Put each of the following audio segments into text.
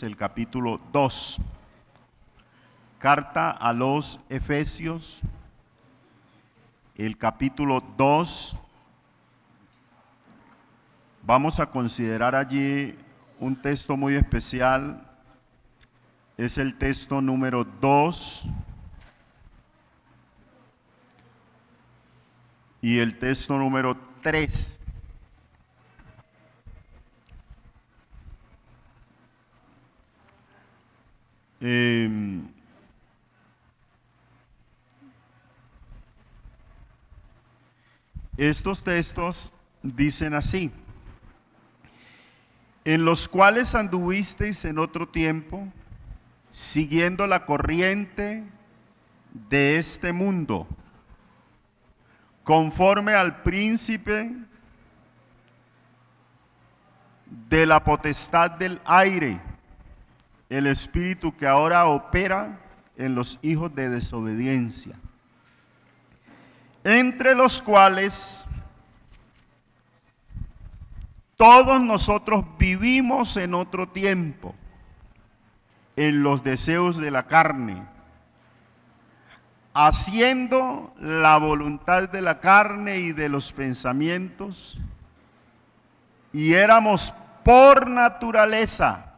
Efesios, el capítulo 2. Carta a los Efesios, el capítulo 2. Vamos a considerar allí un texto muy especial. Es el texto número 2 y el texto número 3. Estos textos dicen así: en los cuales anduvisteis en otro tiempo, siguiendo la corriente de este mundo, conforme al príncipe de la potestad del aire, el espíritu que ahora opera en los hijos de desobediencia, entre los cuales todos nosotros vivimos en otro tiempo, en los deseos de la carne, haciendo la voluntad de la carne y de los pensamientos, y éramos por naturaleza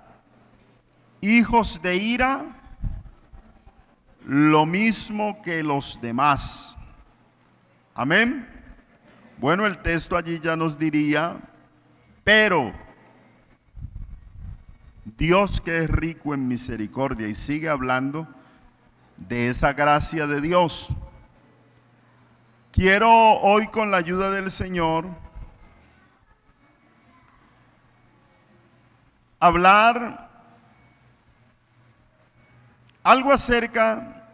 hijos de ira, lo mismo que los demás. Amén. Bueno, el texto allí ya nos diría: pero Dios, que es rico en misericordia, y sigue hablando de esa gracia de Dios. Quiero hoy, con la ayuda del Señor, hablar algo acerca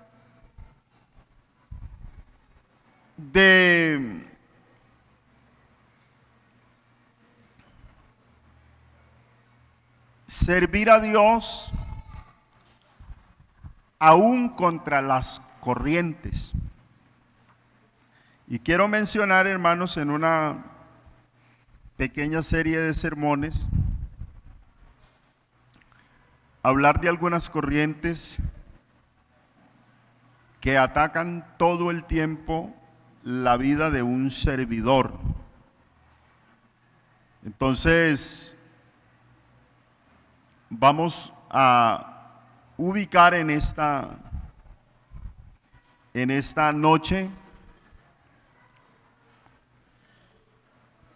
de servir a Dios aún contra las corrientes. Y quiero mencionar, hermanos, en una pequeña serie de sermones, hablar de algunas corrientes que atacan todo el tiempo la vida de un servidor. Entonces, vamos a ubicar en esta noche,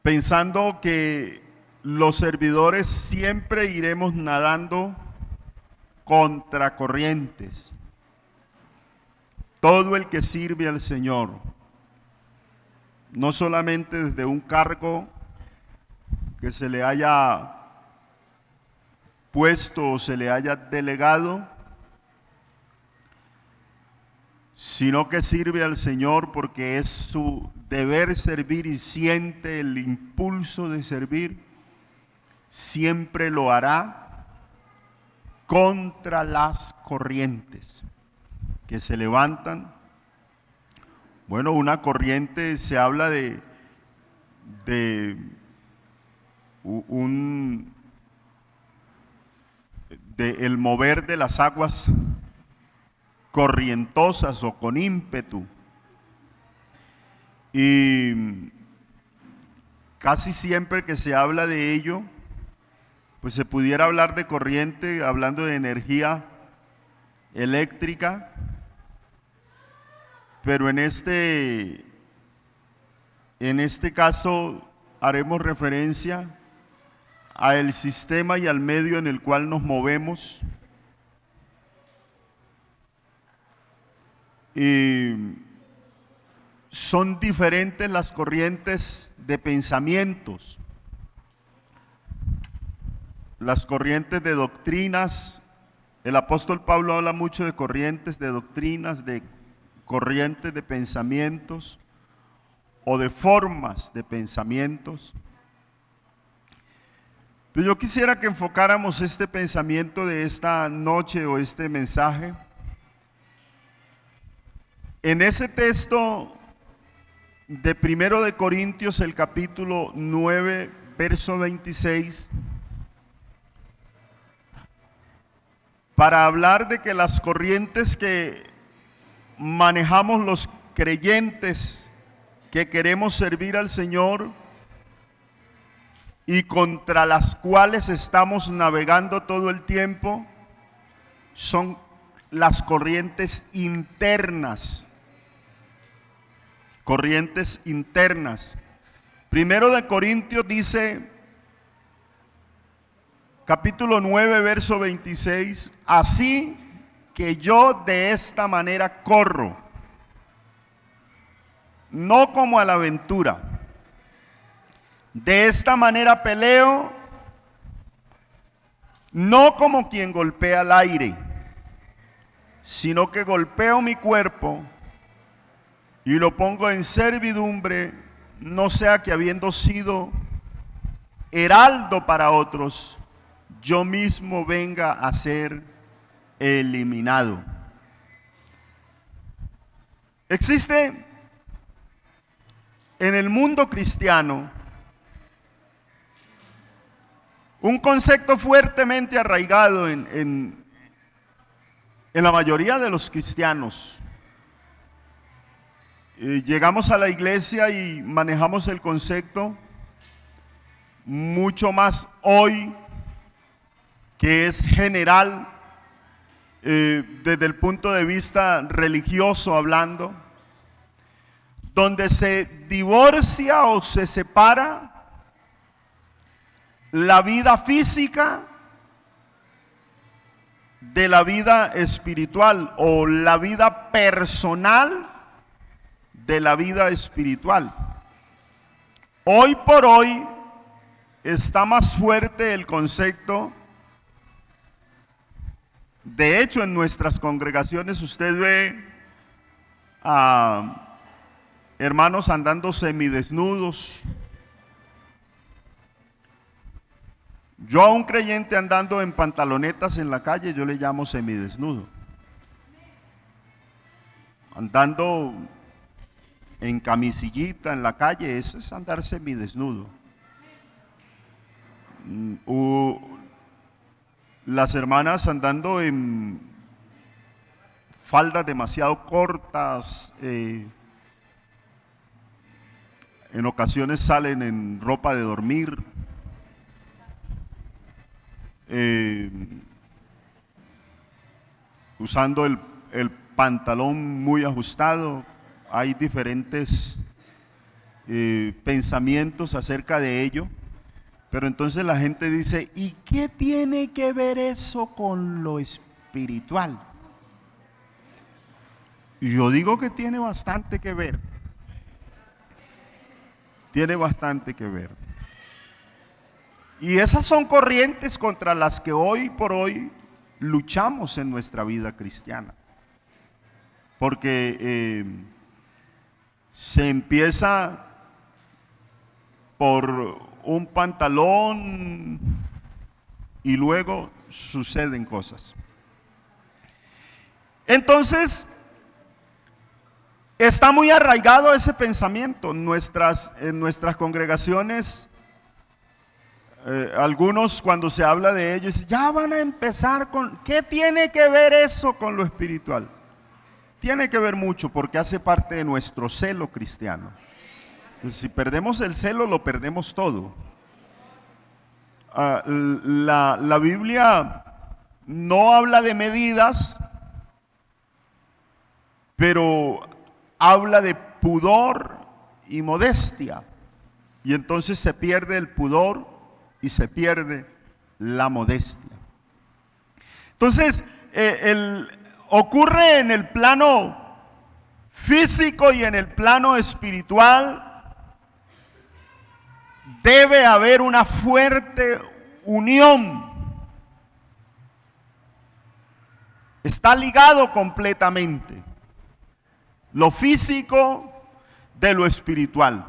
pensando que los servidores siempre iremos nadando contra corrientes. Todo el que sirve al Señor, no solamente desde un cargo que se le haya puesto o se le haya delegado, sino que sirve al Señor porque es su deber servir y siente el impulso de servir, siempre lo hará contra las corrientes que se levantan. Bueno, una corriente, se habla de el mover de las aguas corrientosas o con ímpetu. Y casi siempre que se habla de ello, pues se pudiera hablar de corriente hablando de energía eléctrica, pero en este caso haremos referencia al sistema y al medio en el cual nos movemos. Y son diferentes las corrientes de pensamientos, las corrientes de doctrinas. El apóstol Pablo habla mucho de corrientes de doctrinas, de corrientes de pensamientos o de formas de pensamientos. Pero yo quisiera que enfocáramos este pensamiento de esta noche o este mensaje en ese texto de 1 de Corintios, el capítulo 9, verso 26, para hablar de que las corrientes que manejamos los creyentes que queremos servir al Señor y contra las cuales estamos navegando todo el tiempo son las corrientes internas. Corrientes internas. Primero de Corintios dice, capítulo 9, verso 26, así que yo de esta manera corro, no como a la aventura. De esta manera peleo, no como quien golpea al aire, sino que golpeo mi cuerpo y lo pongo en servidumbre, no sea que habiendo sido heraldo para otros, yo mismo venga a ser eliminado. Existe en el mundo cristiano un concepto fuertemente arraigado en la mayoría de los cristianos. Llegamos a la iglesia y manejamos el concepto mucho más hoy, que es general desde el punto de vista religioso hablando, donde se divorcia o se separa la vida física de la vida espiritual, o la vida personal de la vida espiritual. Hoy por hoy está más fuerte el concepto. De hecho, en nuestras congregaciones usted ve a hermanos andando semidesnudos. Yo a un creyente andando en pantalonetas en la calle, yo le llamo semidesnudo. Andando en camisillita en la calle, eso es andar semidesnudo. Las hermanas andando en faldas demasiado cortas, en ocasiones salen en ropa de dormir, usando el pantalón muy ajustado. Hay diferentes pensamientos acerca de ello, pero entonces la gente dice, ¿y qué tiene que ver eso con lo espiritual? Y yo digo que tiene bastante que ver. Tiene bastante que ver. Y esas son corrientes contra las que hoy por hoy luchamos en nuestra vida cristiana. Porque se empieza por un pantalón y luego suceden cosas. Entonces, está muy arraigado ese pensamiento en nuestras congregaciones. Algunos, cuando se habla de ellos, ya van a empezar con, ¿qué tiene que ver eso con lo espiritual? Tiene que ver mucho, porque hace parte de nuestro celo cristiano. Entonces, si perdemos el celo, lo perdemos todo. La Biblia no habla de medidas, pero habla de pudor y modestia. Y entonces se pierde el pudor y se pierde la modestia. Entonces, ocurre en el plano físico y en el plano espiritual. Debe haber una fuerte unión. Está ligado completamente lo físico de lo espiritual.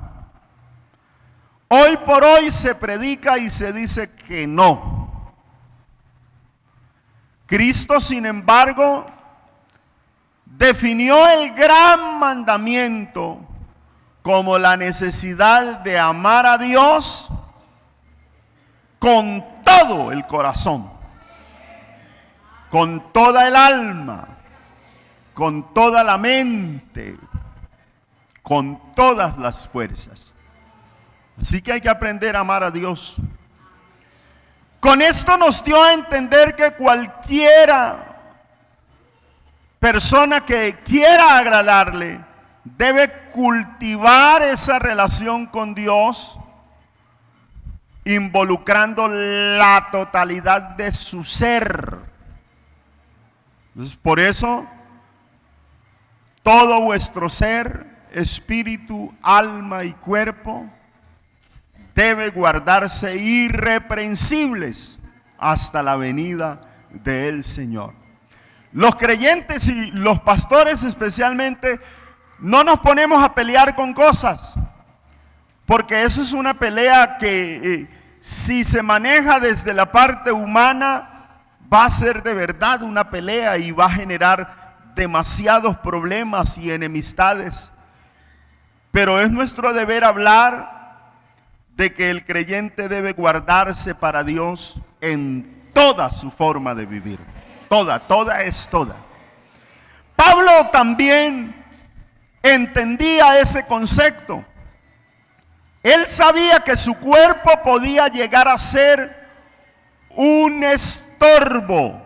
Hoy por hoy se predica y se dice que no. Cristo, sin embargo, definió el gran mandamiento como la necesidad de amar a Dios con todo el corazón, con toda el alma, con toda la mente, con todas las fuerzas. Así que hay que aprender a amar a Dios. Con esto nos dio a entender que cualquiera persona que quiera agradarle debe cultivar esa relación con Dios, involucrando la totalidad de su ser. Entonces, por eso, todo vuestro ser, espíritu, alma y cuerpo, debe guardarse irreprensibles hasta la venida del Señor. Los creyentes y los pastores especialmente no nos ponemos a pelear con cosas, porque eso es una pelea que si se maneja desde la parte humana va a ser de verdad una pelea y va a generar demasiados problemas y enemistades. Pero es nuestro deber hablar de que el creyente debe guardarse para Dios en toda su forma de vivir. Toda es toda. Pablo también entendía ese concepto. Él sabía que su cuerpo podía llegar a ser un estorbo.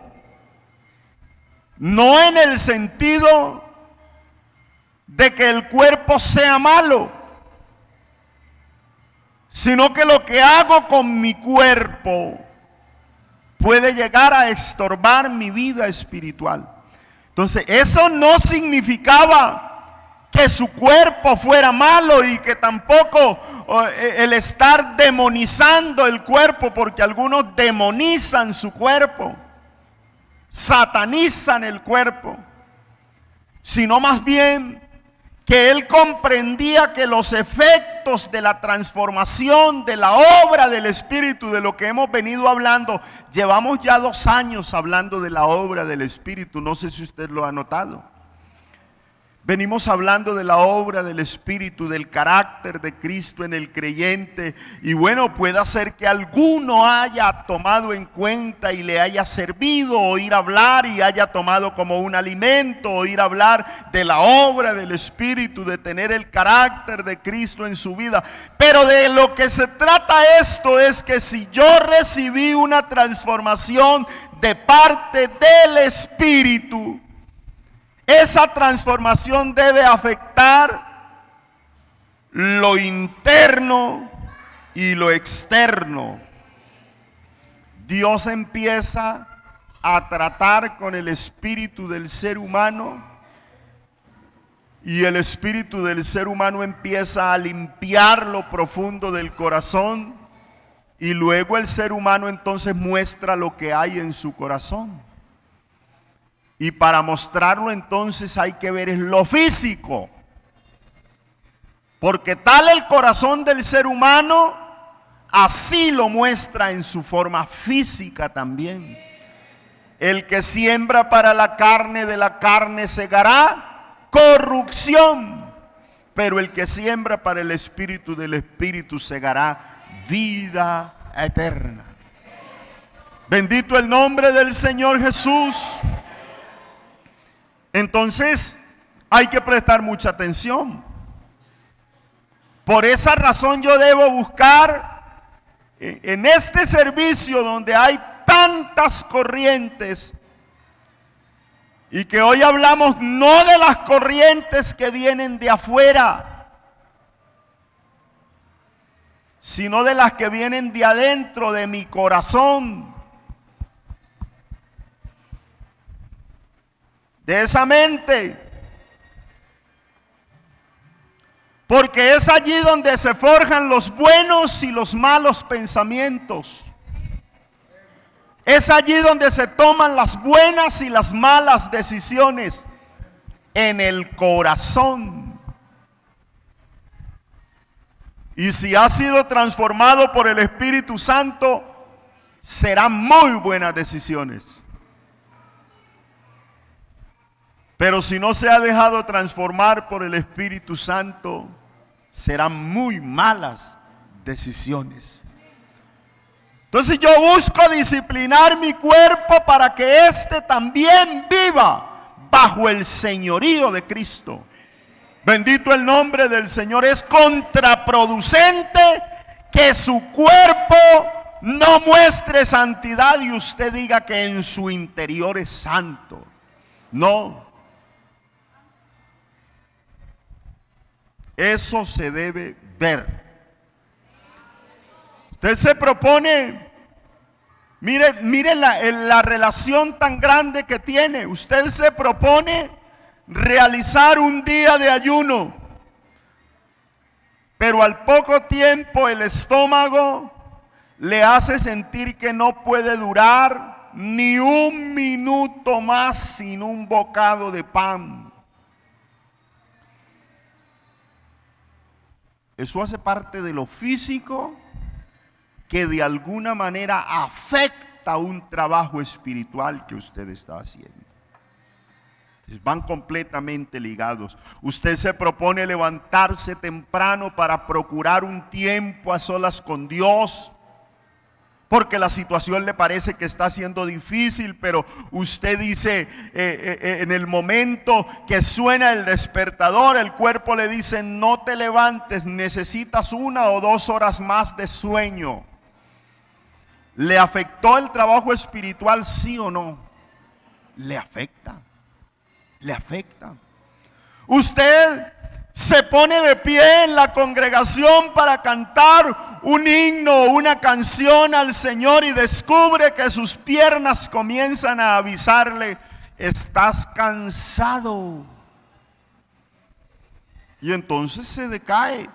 No en el sentido de que el cuerpo sea malo, sino que lo que hago con mi cuerpo puede llegar a estorbar mi vida espiritual. Entonces, eso no significaba que su cuerpo fuera malo y que tampoco el estar demonizando el cuerpo, porque algunos demonizan su cuerpo, satanizan el cuerpo, sino más bien que él comprendía que los efectos de la transformación, de la obra del Espíritu, de lo que hemos venido hablando, llevamos ya 2 años hablando de la obra del Espíritu, no sé si usted lo ha notado. Venimos hablando de la obra del Espíritu, del carácter de Cristo en el creyente. Y bueno, puede ser que alguno haya tomado en cuenta y le haya servido oír hablar y haya tomado como un alimento oír hablar de la obra del Espíritu, de tener el carácter de Cristo en su vida. Pero de lo que se trata esto es que si yo recibí una transformación de parte del Espíritu, esa transformación debe afectar lo interno y lo externo. Dios empieza a tratar con el espíritu del ser humano y el espíritu del ser humano empieza a limpiar lo profundo del corazón y luego el ser humano entonces muestra lo que hay en su corazón. Y para mostrarlo entonces hay que ver lo físico. Porque tal el corazón del ser humano, así lo muestra en su forma física también. El que siembra para la carne, de la carne segará corrupción. Pero el que siembra para el espíritu, del espíritu segará vida eterna. Bendito el nombre del Señor Jesús. Entonces, hay que prestar mucha atención. Por esa razón yo debo buscar en este servicio donde hay tantas corrientes y que hoy hablamos no de las corrientes que vienen de afuera, sino de las que vienen de adentro de mi corazón, de esa mente. Porque es allí donde se forjan los buenos y los malos pensamientos. Es allí donde se toman las buenas y las malas decisiones, en el corazón. Y si ha sido transformado por el Espíritu Santo, serán muy buenas decisiones. Pero si no se ha dejado transformar por el Espíritu Santo, serán muy malas decisiones. Entonces yo busco disciplinar mi cuerpo para que éste también viva bajo el señorío de Cristo. Bendito el nombre del Señor. Es contraproducente que su cuerpo no muestre santidad y usted diga que en su interior es santo. No. Eso se debe ver. Usted se propone, mire la relación tan grande que tiene. Usted se propone realizar un día de ayuno, pero al poco tiempo el estómago le hace sentir que no puede durar ni un minuto más sin un bocado de pan. Eso hace parte de lo físico que de alguna manera afecta un trabajo espiritual que usted está haciendo. Van completamente ligados. Usted se propone levantarse temprano para procurar un tiempo a solas con Dios, porque la situación le parece que está siendo difícil, pero usted dice, en el momento que suena el despertador, el cuerpo le dice, no te levantes, necesitas 1 o 2 horas más de sueño. ¿Le afectó el trabajo espiritual, sí o no? Le afecta. Le afecta. Usted se pone de pie en la congregación para cantar un himno, una canción al Señor y descubre que sus piernas comienzan a avisarle, estás cansado. Y entonces se decae,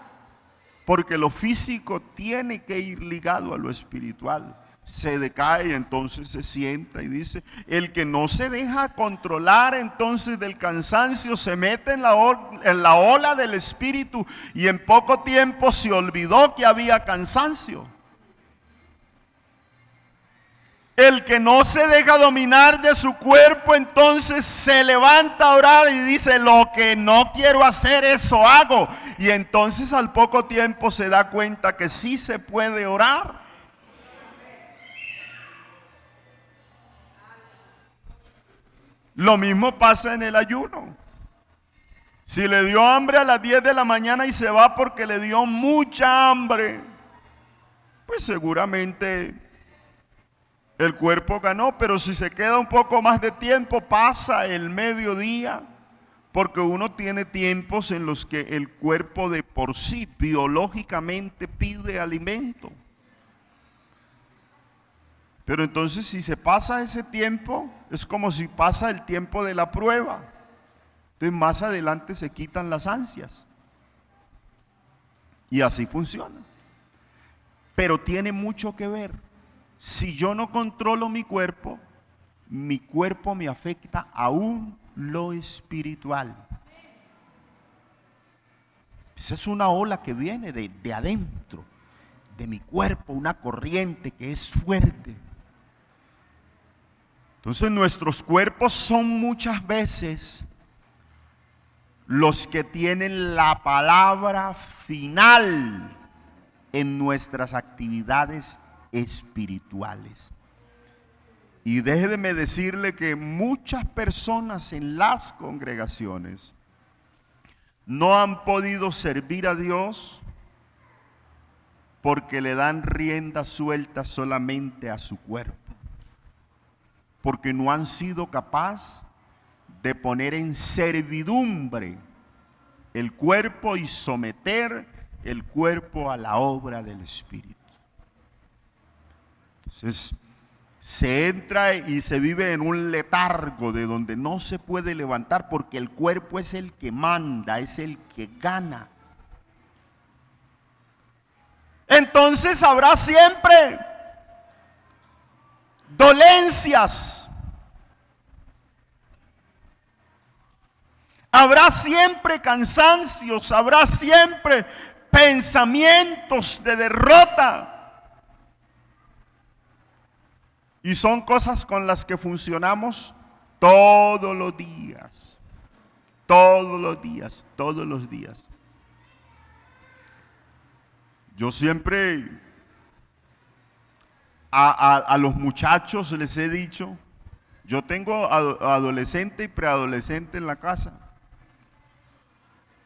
porque lo físico tiene que ir ligado a lo espiritual. Se decae, entonces se sienta y dice, el que no se deja controlar entonces del cansancio se mete en la ola del espíritu y en poco tiempo se olvidó que había cansancio. El que no se deja dominar de su cuerpo entonces se levanta a orar y dice, lo que no quiero hacer eso hago, y entonces al poco tiempo se da cuenta que sí se puede orar. Lo mismo pasa en el ayuno. Si le dio hambre a las 10 de la mañana y se va porque le dio mucha hambre, pues seguramente el cuerpo ganó. Pero si se queda un poco más de tiempo, pasa el mediodía, porque uno tiene tiempos en los que el cuerpo de por sí biológicamente pide alimento. Pero entonces si se pasa ese tiempo, es como si pasa el tiempo de la prueba. Entonces más adelante se quitan las ansias. Y así funciona. Pero tiene mucho que ver. Si yo no controlo mi cuerpo me afecta aún lo espiritual. Esa es una ola que viene de adentro, de mi cuerpo, una corriente que es fuerte. Entonces nuestros cuerpos son muchas veces los que tienen la palabra final en nuestras actividades espirituales. Y déjeme decirle que muchas personas en las congregaciones no han podido servir a Dios porque le dan rienda suelta solamente a su cuerpo. Porque no han sido capaces de poner en servidumbre el cuerpo y someter el cuerpo a la obra del Espíritu. Entonces, se entra y se vive en un letargo de donde no se puede levantar porque el cuerpo es el que manda, es el que gana. Entonces habrá siempre dolencias, habrá siempre cansancios, habrá siempre pensamientos de derrota. Y son cosas con las que funcionamos todos los días, todos los días, todos los días. Yo siempre A los muchachos les he dicho, yo tengo adolescente y preadolescente en la casa.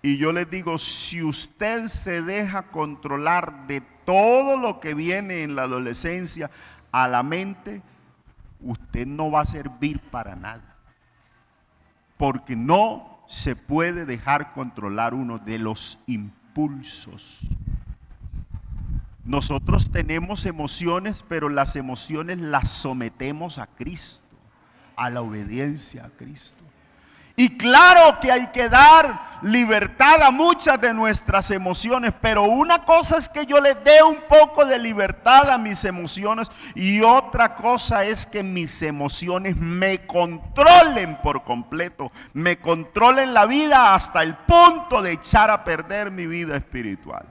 Y yo les digo, si usted se deja controlar de todo lo que viene en la adolescencia a la mente, usted no va a servir para nada. Porque no se puede dejar controlar uno de los impulsos. Nosotros tenemos emociones, pero las emociones las sometemos a Cristo, a la obediencia a Cristo. Y claro que hay que dar libertad a muchas de nuestras emociones, pero una cosa es que yo le dé un poco de libertad a mis emociones y otra cosa es que mis emociones me controlen por completo, me controlen la vida hasta el punto de echar a perder mi vida espiritual.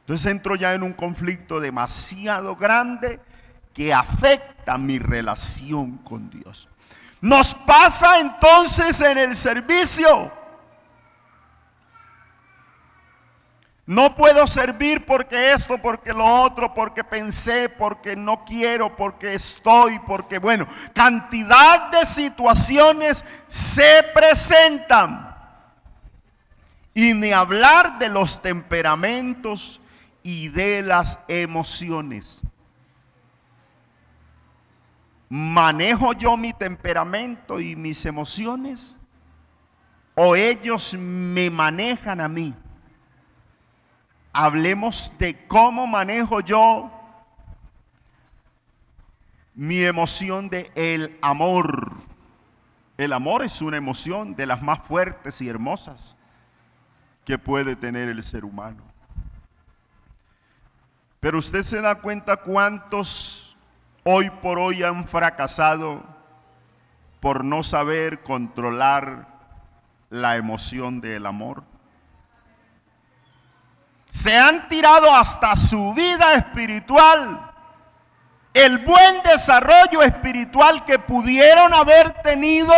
Entonces entro ya en un conflicto demasiado grande que afecta mi relación con Dios. Nos pasa entonces en el servicio. No puedo servir porque esto, porque lo otro, porque pensé, porque no quiero, porque estoy, porque bueno, cantidad de situaciones se presentan. Y ni hablar de los temperamentos y de las emociones. ¿Manejo yo mi temperamento y mis emociones? ¿O ellos me manejan a mí? Hablemos de cómo manejo yo mi emoción de el amor. El amor es una emoción de las más fuertes y hermosas que puede tener el ser humano. Pero usted se da cuenta cuántos hoy por hoy han fracasado por no saber controlar la emoción del amor. Se han tirado hasta su vida espiritual, el buen desarrollo espiritual que pudieron haber tenido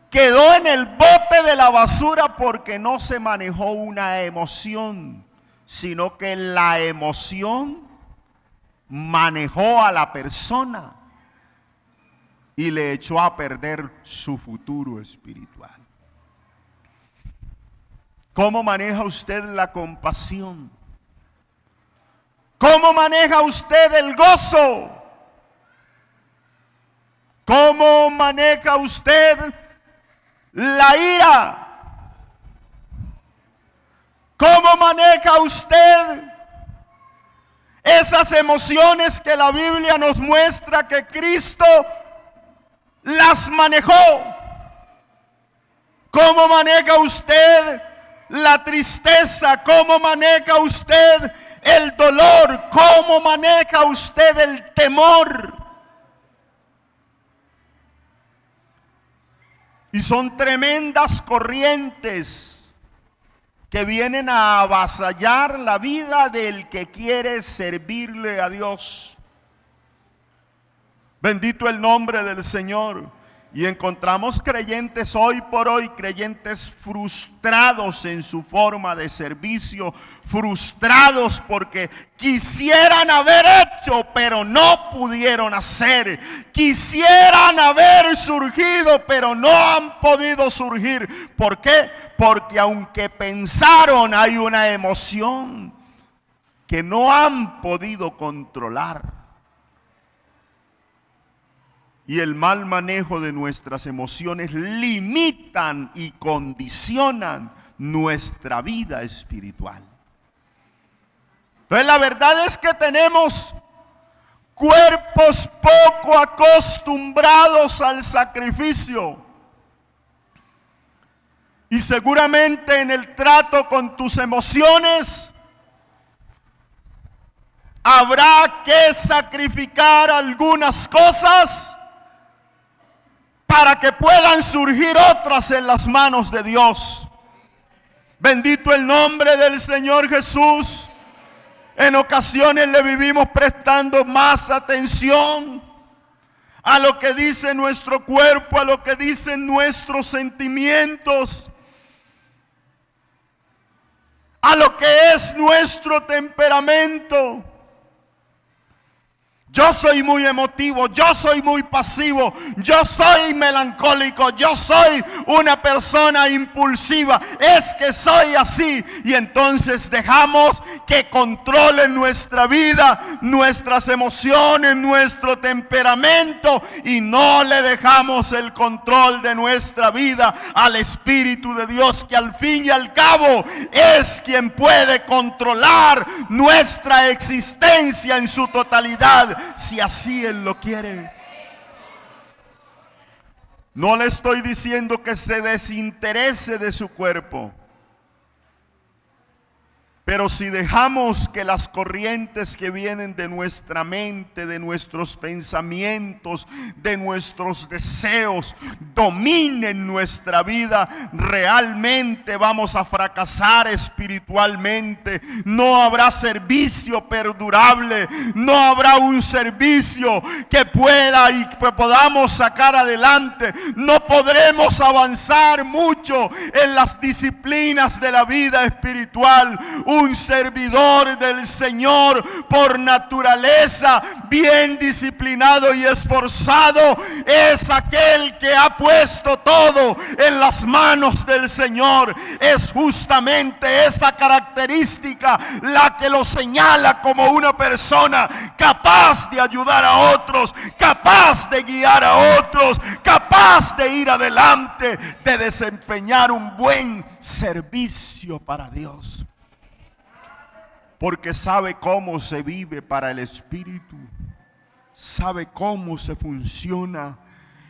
quedó en el bote de la basura porque no se manejó una emoción, sino que la emoción manejó a la persona y le echó a perder su futuro espiritual. ¿Cómo maneja usted la compasión? ¿Cómo maneja usted el gozo? ¿Cómo maneja usted la ira? ¿Cómo maneja usted esas emociones que la Biblia nos muestra que Cristo las manejó? ¿Cómo maneja usted la tristeza? ¿Cómo maneja usted el dolor? ¿Cómo maneja usted el temor? Y son tremendas corrientes que vienen a avasallar la vida del que quiere servirle a Dios. Bendito el nombre del Señor. Y encontramos creyentes hoy por hoy, creyentes frustrados en su forma de servicio, frustrados porque quisieran haber hecho, pero no pudieron hacer. Quisieran haber surgido, pero no han podido surgir. ¿Por qué? Porque aunque pensaron, hay una emoción que no han podido controlar. Y el mal manejo de nuestras emociones limitan y condicionan nuestra vida espiritual. Entonces la verdad es que tenemos cuerpos poco acostumbrados al sacrificio. Y seguramente en el trato con tus emociones habrá que sacrificar algunas cosas para que puedan surgir otras en las manos de Dios. Bendito el nombre del Señor Jesús. En ocasiones le vivimos prestando más atención a lo que dice nuestro cuerpo, a lo que dicen nuestros sentimientos, a lo que es nuestro temperamento. Yo soy muy emotivo, yo soy muy pasivo, yo soy melancólico, yo soy una persona impulsiva. Es que soy así. Y entonces dejamos que controlen nuestra vida, nuestras emociones, nuestro temperamento, y no le dejamos el control de nuestra vida al Espíritu de Dios, que al fin y al cabo es quien puede controlar nuestra existencia en su totalidad, si así Él lo quiere. No le estoy diciendo que se desinterese de su cuerpo, pero si dejamos que las corrientes que vienen de nuestra mente, de nuestros pensamientos, de nuestros deseos, dominen nuestra vida, realmente vamos a fracasar espiritualmente. No habrá servicio perdurable, no habrá un servicio que pueda y que podamos sacar adelante. No podremos avanzar mucho en las disciplinas de la vida espiritual. Un servidor del Señor por naturaleza, bien disciplinado y esforzado, es aquel que ha puesto todo en las manos del Señor. Es justamente esa característica la que lo señala como una persona capaz de ayudar a otros, capaz de guiar a otros, capaz de ir adelante, de desempeñar un buen servicio para Dios. Porque sabe cómo se vive para el Espíritu, sabe cómo se funciona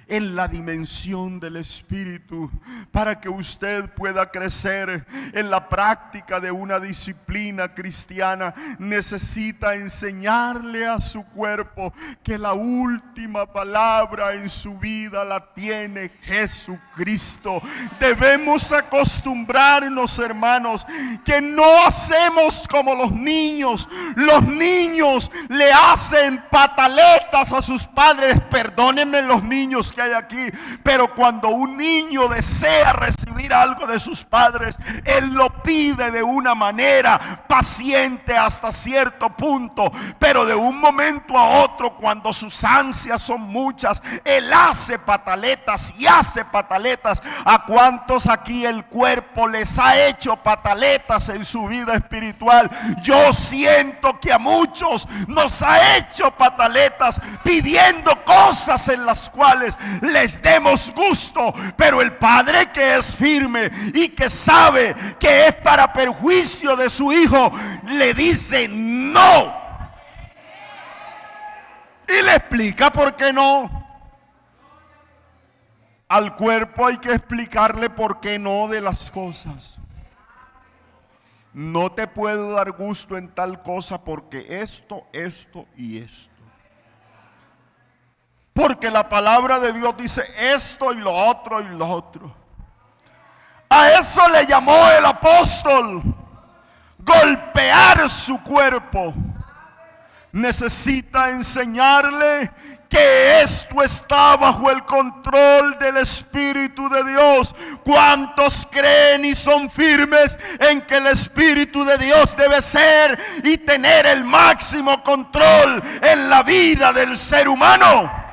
en la dimensión del Espíritu. Para que usted pueda crecer en la práctica de una disciplina cristiana, necesita enseñarle a su cuerpo que la última palabra en su vida la tiene Jesucristo. Debemos acostumbrarnos, hermanos, que no hacemos como los niños. Los niños le hacen pataletas a sus padres. Perdónenme los niños que hay aquí, pero cuando un niño desea recibir algo de sus padres, él lo pide de una manera paciente hasta cierto punto, pero de un momento a otro, cuando sus ansias son muchas, él hace pataletas y hace pataletas. ¿A cuántos aquí el cuerpo les ha hecho pataletas en su vida espiritual? Yo siento que a muchos nos ha hecho pataletas pidiendo cosas en las cuales les demos gusto, pero el padre, que es firme y que sabe que es para perjuicio de su hijo, le dice no y le explica por qué no. Al cuerpo hay que explicarle por qué no de las cosas. No te puedo dar gusto en tal cosa porque esto y esto. Porque la palabra de Dios dice esto y lo otro y lo otro. A eso le llamó el apóstol golpear su cuerpo. Necesita enseñarle que esto está bajo el control del Espíritu de Dios. ¿Cuántos creen y son firmes en que el Espíritu de Dios debe ser y tener el máximo control en la vida del ser humano?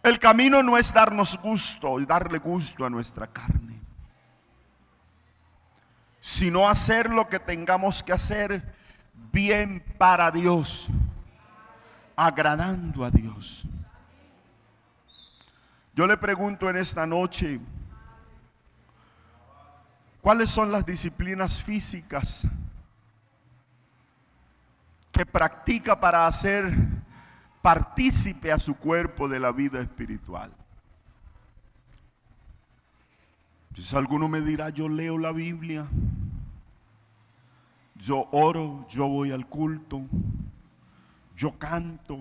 El camino no es darnos gusto y darle gusto a nuestra carne, sino hacer lo que tengamos que hacer bien para Dios, agradando a Dios. Yo le pregunto en esta noche, ¿cuáles son las disciplinas físicas que practica para hacer partícipe a su cuerpo de la vida espiritual? Entonces alguno me dirá, yo leo la Biblia, yo oro, yo voy al culto, yo canto.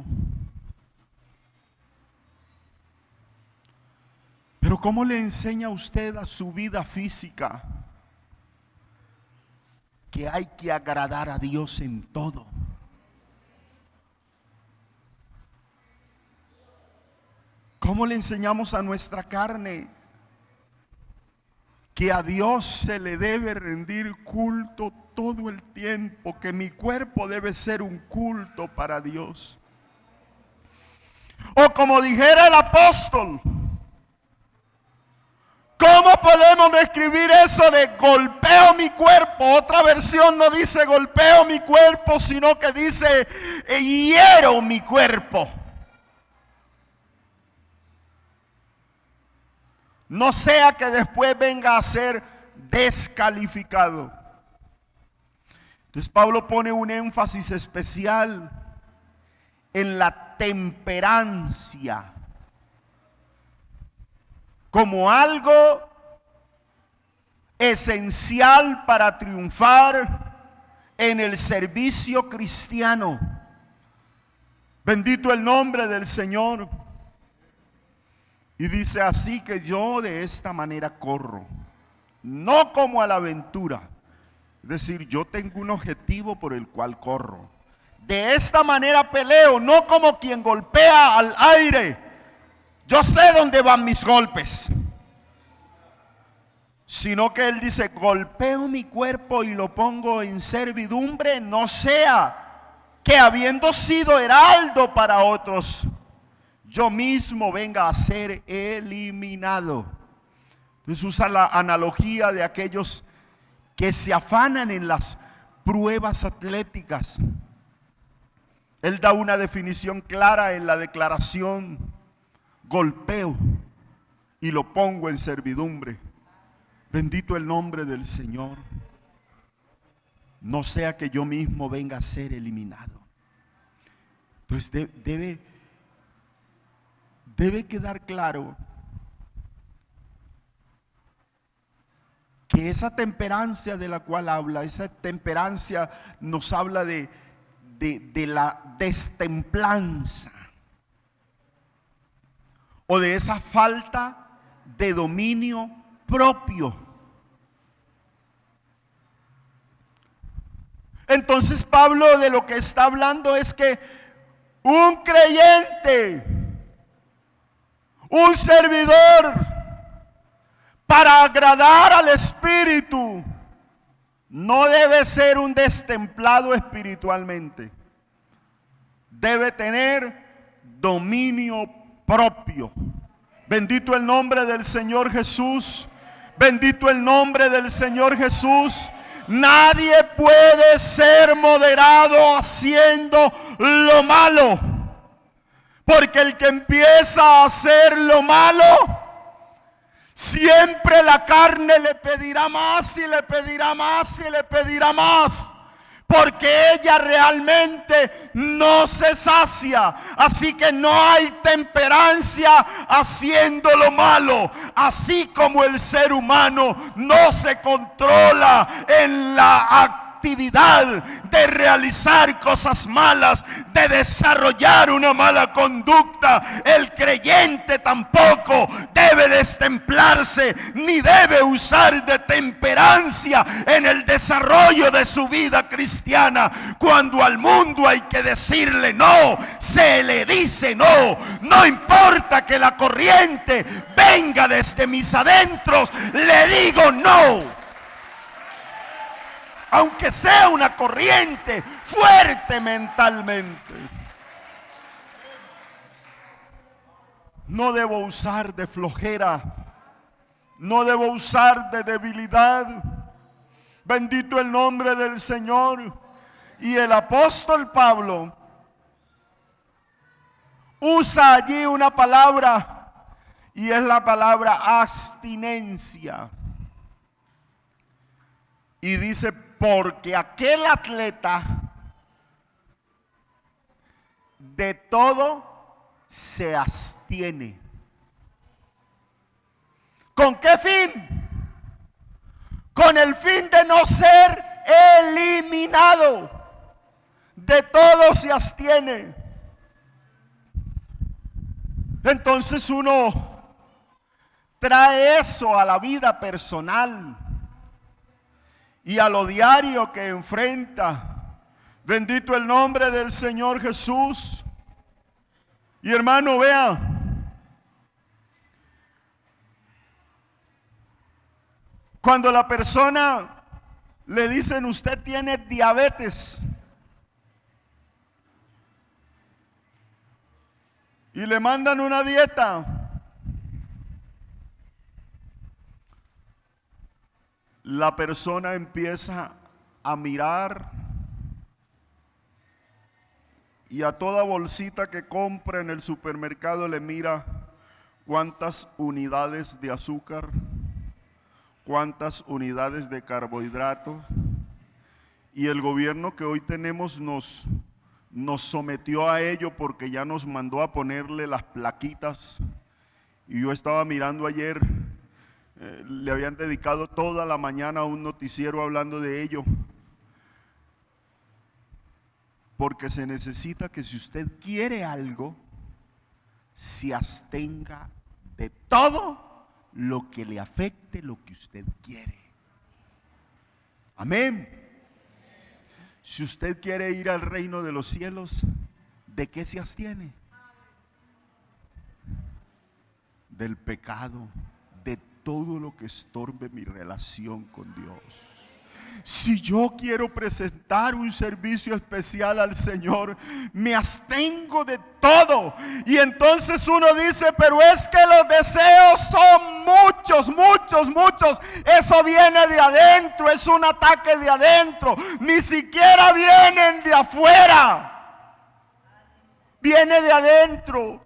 Pero ¿cómo le enseña usted a su vida física que hay que agradar a Dios en todo? ¿Cómo le enseñamos a nuestra carne que a Dios se le debe rendir culto todo el tiempo, que mi cuerpo debe ser un culto para Dios. O como dijera el apóstol, ¿cómo podemos describir eso de golpeo mi cuerpo? Otra versión no dice golpeo mi cuerpo, sino que dice hiero mi cuerpo. No sea que después venga a ser descalificado. Entonces Pablo pone un énfasis especial en la temperancia como algo esencial para triunfar en el servicio cristiano. Bendito el nombre del Señor. Y dice así que yo de esta manera corro, no como a la aventura. Es decir, yo tengo un objetivo por el cual corro. De esta manera peleo, no como quien golpea al aire. Yo sé dónde van mis golpes. Sino que él dice, golpeo mi cuerpo y lo pongo en servidumbre, no sea que habiendo sido heraldo para otros, yo mismo venga a ser eliminado. Entonces usa la analogía de aquellos que se afanan en las pruebas atléticas. Él da una definición clara en la declaración: golpeo y lo pongo en servidumbre. Bendito el nombre del Señor. No sea que yo mismo venga a ser eliminado. Entonces debe quedar claro que esa temperancia de la cual habla, esa temperancia nos habla de la destemplanza o de esa falta de dominio propio. Entonces Pablo de lo que está hablando es que un creyente, un servidor, para agradar al Espíritu, no debe ser un destemplado espiritualmente. Debe tener dominio propio. Bendito el nombre del Señor Jesús. Bendito el nombre del Señor Jesús. Nadie puede ser moderado haciendo lo malo. Porque el que empieza a hacer lo malo, siempre la carne le pedirá más y le pedirá más y le pedirá más. Porque ella realmente no se sacia. Así que no hay temperancia haciendo lo malo. Así como el ser humano no se controla en la actividad de realizar cosas malas, de desarrollar una mala conducta, el creyente tampoco debe destemplarse ni debe usar de temperancia en el desarrollo de su vida cristiana. Cuando al mundo hay que decirle no, se le dice no. No importa que la corriente venga desde mis adentros, le digo no. Aunque sea una corriente fuerte mentalmente. No debo usar de flojera. No debo usar de debilidad. Bendito el nombre del Señor. Y el apóstol Pablo usa allí una palabra, y es la palabra abstinencia. Y dice, porque aquel atleta de todo se abstiene. ¿Con qué fin? Con el fin de no ser eliminado. De todo se abstiene. Entonces uno trae eso a la vida personal y a lo diario que enfrenta. Bendito el nombre del Señor Jesús. Y hermano, vea, Cuando la persona le dicen usted tiene diabetes y le mandan una dieta, la persona empieza a mirar y a toda bolsita que compra en el supermercado le mira cuántas unidades de azúcar, cuántas unidades de carbohidratos. Y el gobierno que hoy tenemos nos sometió a ello porque ya nos mandó a ponerle las plaquitas. Y yo estaba mirando ayer, le habían dedicado toda la mañana a un noticiero hablando de ello. Porque se necesita que si usted quiere algo, se abstenga de todo lo que le afecte lo que usted quiere. Amén. Si usted quiere ir al reino de los cielos, ¿de qué se abstiene? Del pecado, de todo lo que estorbe mi relación con Dios. Si yo quiero presentar un servicio especial al Señor, me abstengo de todo. Y entonces uno dice, pero es que los deseos son muchos, muchos, muchos. Eso viene de adentro, es un ataque de adentro. Ni siquiera vienen de afuera. Viene de adentro.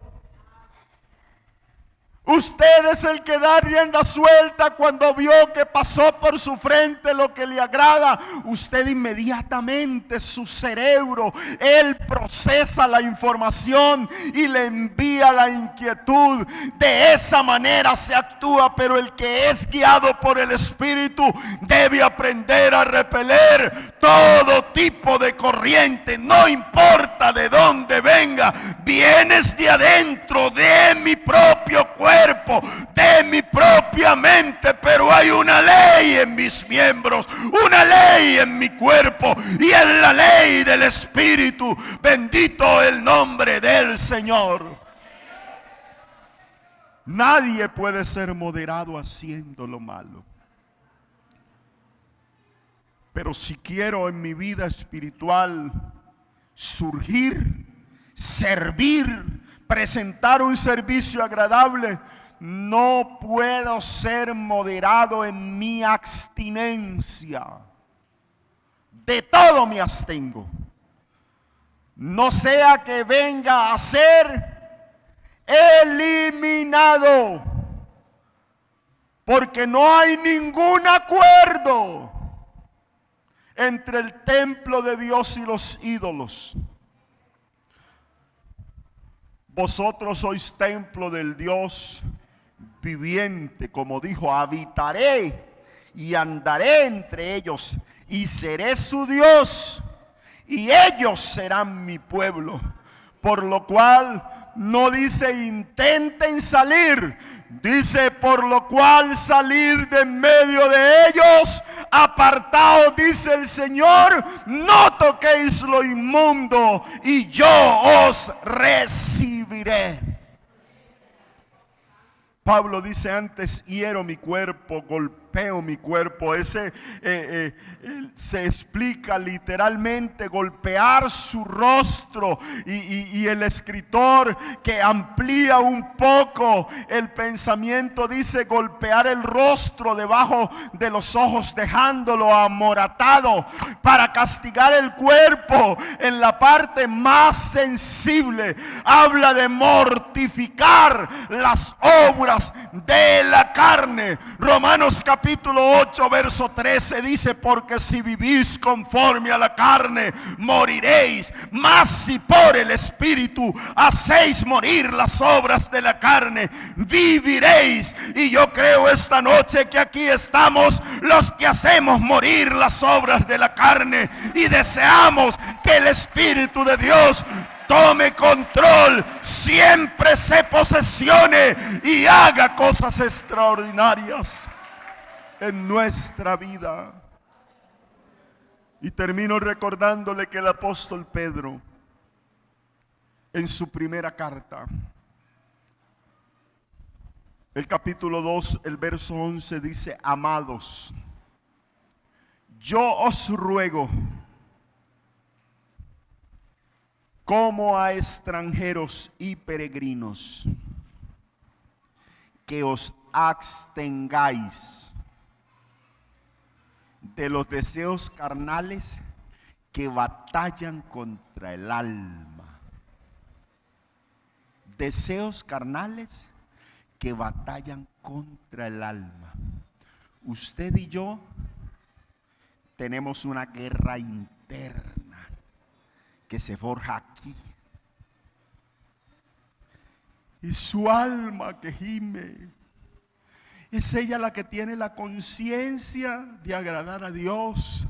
Usted es el que da rienda suelta cuando vio que pasó por su frente lo que le agrada. Usted inmediatamente, su cerebro, él procesa la información y le envía la inquietud. De esa manera se actúa, pero el que es guiado por el Espíritu debe aprender a repeler todo tipo de corriente, no importa de dónde venga. Vienes de adentro, de mi propio cuerpo, de mi propia mente, pero hay una ley en mis miembros, una ley en mi cuerpo, y es la ley del Espíritu. Bendito el nombre del Señor. Nadie puede ser moderado haciendo lo malo. Pero si quiero en mi vida espiritual surgir, servir, presentar un servicio agradable, no puedo ser moderado en mi abstinencia. De todo me abstengo. No sea que venga a ser eliminado, porque no hay ningún acuerdo entre el templo de Dios y los ídolos. Vosotros sois templo del Dios viviente, como dijo, habitaré y andaré entre ellos y seré su Dios y ellos serán mi pueblo. Por lo cual no dice intenten salir, dice por lo cual salir de en medio de ellos, apartaos, dice el Señor, no toquéis lo inmundo y yo os recibiré. Pablo dice antes, hiero mi cuerpo, golpeo mi cuerpo. Ese se explica literalmente golpear su rostro, y el escritor que amplía un poco el pensamiento dice golpear el rostro debajo de los ojos, dejándolo amoratado para castigar el cuerpo en la parte más sensible. Habla de mortificar las obras de la carne. Romanos capítulo 8 verso 13 dice, porque si vivís conforme a la carne moriréis, mas si por el Espíritu hacéis morir las obras de la carne, viviréis. Y yo creo esta noche que aquí estamos los que hacemos morir las obras de la carne y deseamos que el Espíritu de Dios tome control, siempre se posesione y haga cosas extraordinarias en nuestra vida. Y termino recordándole que el apóstol Pedro, en su primera carta, El capítulo 2, el verso 11 dice: amados, yo os ruego, como a extranjeros y peregrinos, que os abstengáis de los deseos carnales que batallan contra el alma. Deseos carnales que batallan contra el alma. Usted y yo tenemos una guerra interna que se forja aquí. Y su alma que gime, es ella la que tiene la conciencia de agradar a Dios.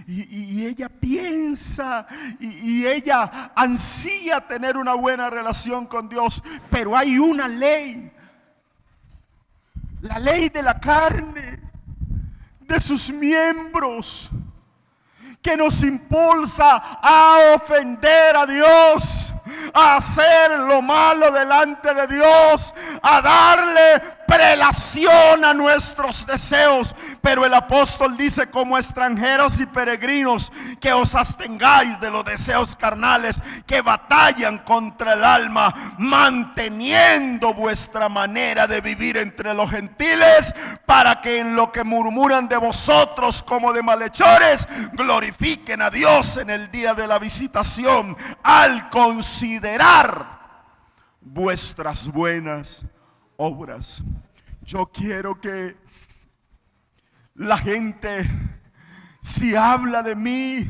Y ella piensa y ella ansía tener una buena relación con Dios. Pero hay una ley, la ley de la carne, de sus miembros, que nos impulsa a ofender a Dios, a hacer lo malo delante de Dios, a darle prelación a nuestros deseos. Pero el apóstol dice: como extranjeros y peregrinos, que os abstengáis de los deseos carnales que batallan contra el alma, manteniendo vuestra manera de vivir entre los gentiles, para que en lo que murmuran de vosotros como de malhechores, glorifiquen a Dios en el día de la visitación, al considerar vuestras buenas obras. Yo quiero que la gente, si habla de mí,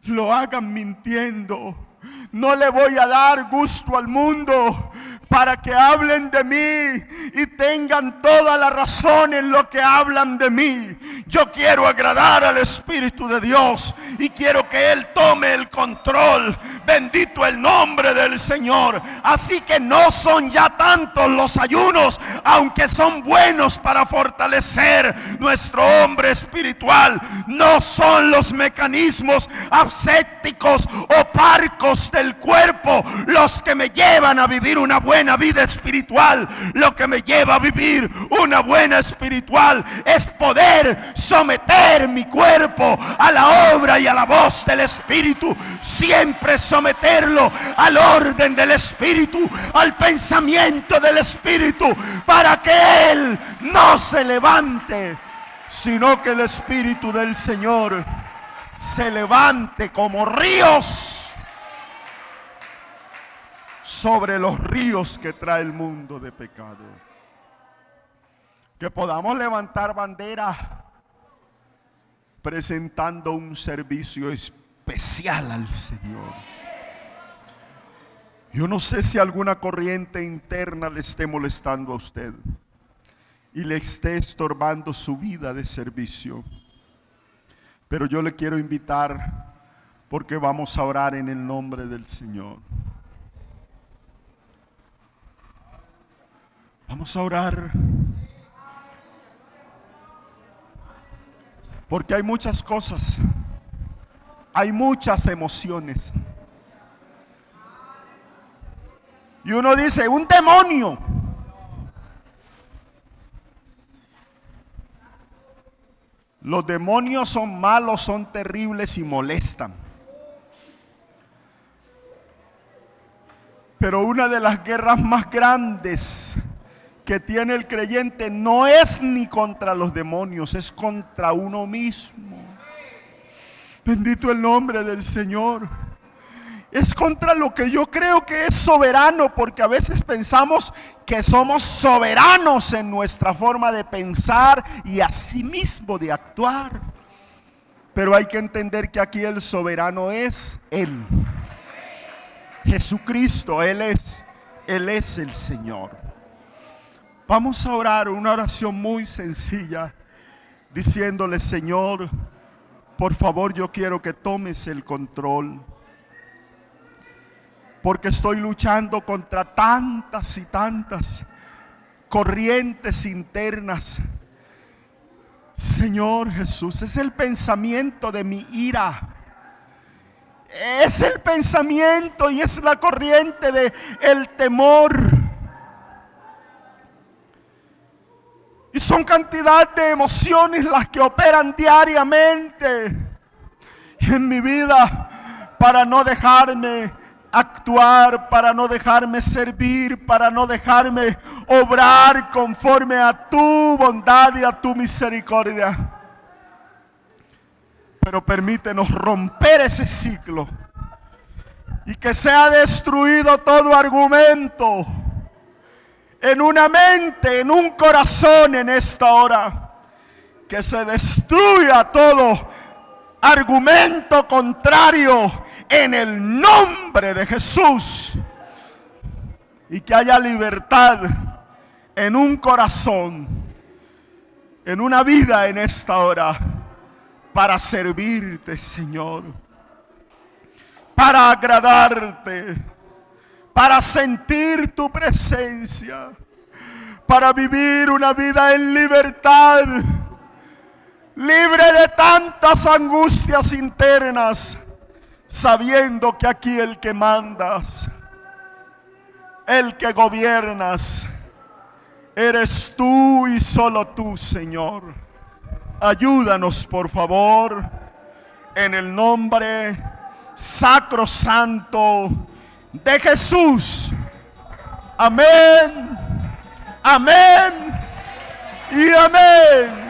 lo hagan mintiendo. No le voy a dar gusto al mundo para que hablen de mí y tengan toda la razón en lo que hablan de mí. Yo quiero agradar al Espíritu de Dios y quiero que Él tome el control. Bendito el nombre del Señor. Así que no son ya tantos los ayunos, aunque son buenos para fortalecer nuestro hombre espiritual. No son los mecanismos asépticos o parcos del cuerpo los que me llevan a vivir una buena vida espiritual. Lo que me lleva a vivir una buena espiritual es poder someter mi cuerpo a la obra y a la voz del Espíritu. Siempre someterlo al orden del Espíritu, al pensamiento del Espíritu, para que Él no se levante, sino que el Espíritu del Señor se levante como ríos sobre los ríos que trae el mundo de pecado. Que podamos levantar bandera presentando un servicio especial al Señor. Yo no sé si alguna corriente interna le esté molestando a usted y le esté estorbando su vida de servicio, pero yo le quiero invitar, porque vamos a orar en el nombre del Señor. Vamos a orar, porque hay muchas cosas, hay muchas emociones. Y uno dice: un demonio. Los demonios son malos, son terribles y molestan. Pero una de las guerras más grandes que tiene el creyente no es ni contra los demonios, es contra uno mismo. Bendito el nombre del Señor. Es contra lo que yo creo que es soberano, porque a veces pensamos que somos soberanos en nuestra forma de pensar y asimismo de actuar. Pero hay que entender que aquí el soberano es Él, Jesucristo. Él es el Señor. Vamos a orar una oración muy sencilla, diciéndole: Señor, por favor, yo quiero que tomes el control, porque estoy luchando contra tantas y tantas corrientes internas. Señor Jesús, es el pensamiento de mi ira, es el pensamiento y es la corriente de el temor. Y son cantidad de emociones las que operan diariamente en mi vida para no dejarme actuar, para no dejarme servir, para no dejarme obrar conforme a tu bondad y a tu misericordia. Pero permítenos romper ese ciclo y que sea destruido todo argumento en una mente, en un corazón en esta hora. Que se destruya todo argumento contrario en el nombre de Jesús. Y que haya libertad en un corazón, en una vida en esta hora, para servirte, Señor, para agradarte, para sentir tu presencia, para vivir una vida en libertad, libre de tantas angustias internas, sabiendo que aquí el que mandas, el que gobiernas, eres tú y solo tú, Señor. Ayúdanos, por favor, en el nombre sacrosanto de Jesús. Amén, amén y amén.